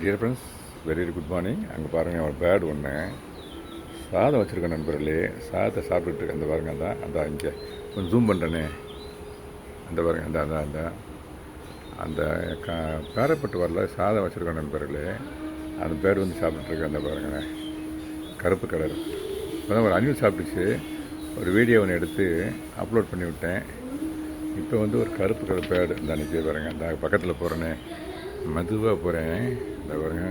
Dear friends, very good morning. அங்கே பாருங்கள், ஒரு பேர்டு ஒன்று சாதம் வச்சுருக்க நண்பர்களே. சாதத்தை சாப்பிட்டுட்டு இருக்கு. அந்த பாருங்கள், அந்த இங்கே கொஞ்சம் ஜூம் பண்ணுறேனே, அந்த பாருங்கள், அந்த அந்த பேரப்பட்டு வரல சாதம் வச்சுருக்க நண்பர்களே. அந்த பேர் வந்து சாப்பிட்டுருக்கு. அந்த பாருங்கள், கருப்பு கலர். இப்போ தான் ஒரு அணில் சாப்பிட்டுச்சு. ஒரு வீடியோ ஒன்று எடுத்து அப்லோட் பண்ணி விட்டேன். இப்போ வந்து ஒரு கருப்பு கலர் பேர்டு இந்த அன்றைக்கி பாருங்கள். அந்த பக்கத்தில் போகிறேனே, மெதுவாக போகிறேன். இந்த பாருங்க,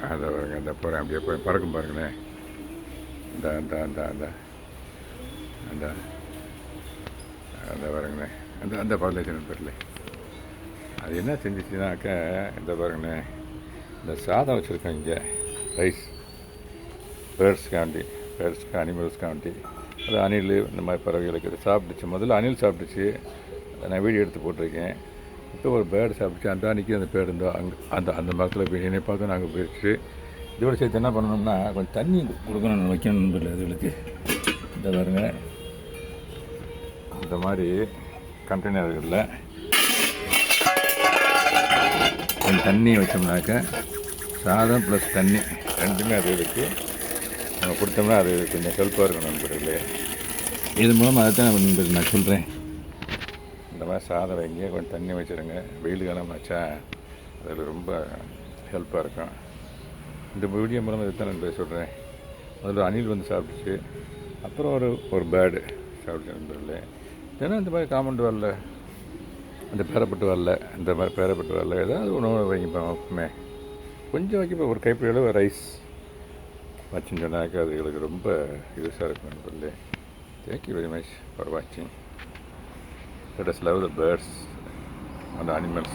அதை பாருங்க, அந்த போகிறேன், அப்படியே போய் பறக்கும் பாருங்களேன். இந்த அந்த அந்த அந்த அந்த அந்த பாருங்களேன், அந்த அந்த பாடலேஷன் பேரில் அது என்ன செஞ்சிச்சுனாக்க, இந்த பாருங்களேன், இந்த சாதம் வச்சுருக்கேன் இங்கே, ரைஸ் பேர்ட்ஸ்காண்டி, பேர்ட்ஸ்க்கு அனிமல்ஸ்காண்டி. அது அணில் இந்த மாதிரி பறவைகளுக்கு இது சாப்பிட்டுச்சு. முதல்ல அணில் சாப்பிட்டுச்சு, நான் வீடியோ எடுத்து போட்டிருக்கேன். இப்போ ஒரு பேர்டு சாப்பிட்டுச்சு. அந்த அன்றைக்கி அந்த பேர்டு இருந்தோம் அங்கே அந்த அந்த மரத்தில் போய் என்னை பார்த்து நாங்கள் போயிடுச்சு. இதோட சேர்த்து என்ன பண்ணணும்னா, கொஞ்சம் தண்ணி கொடுக்கணும், வைக்கணும் இல்லை அதுகளுக்கு. இந்த பாருங்க, இந்த மாதிரி கண்டெய்னர்களில் கொஞ்சம் தண்ணி வச்சோம்னாக்க, சாதம் ப்ளஸ் தண்ணி ரெண்டுமே அதுகளுக்கு நம்ம கொடுத்தோம்னா அது கொஞ்சம் ஹெல்ப்பாக இருக்கும் நண்பர்களே. இது மூலமாக அதை தான் நான் சொல்கிறேன். இந்த மாதிரி சாதம் வைங்க, கொஞ்சம் தண்ணி வச்சுருங்க. வெயில் காலம் வச்சா அதில் ரொம்ப ஹெல்ப்பாக இருக்கும். இந்த வீடியோ மூலமாக இதை தான் நான் சொல்கிறேன். அதில் அணில் வந்து சாப்பிட்டுச்சு. அப்புறம் ஒரு பேர்டு சாப்பிட்டு நண்பர்களே. ஏன்னா இந்த மாதிரி காமௌண்ட் வரல, அந்த பேரப்பட்டு வரல, இந்த மாதிரி பேரப்பட்டு வரல, ஏதாவது உணவு வைங்கப்பா. எப்பவுமே கொஞ்சம் வைக்கப்போ ஒரு கைப்பிடி அளவு ரைஸ் வச்சுன்னு சொன்னாக்க அதுகளுக்கு ரொம்ப யூஸாக இருக்கும் நண்பர்களே. தேங்க்யூ வெரி மச் ஃபார் வாட்சிங். Let us love the birds and the animals.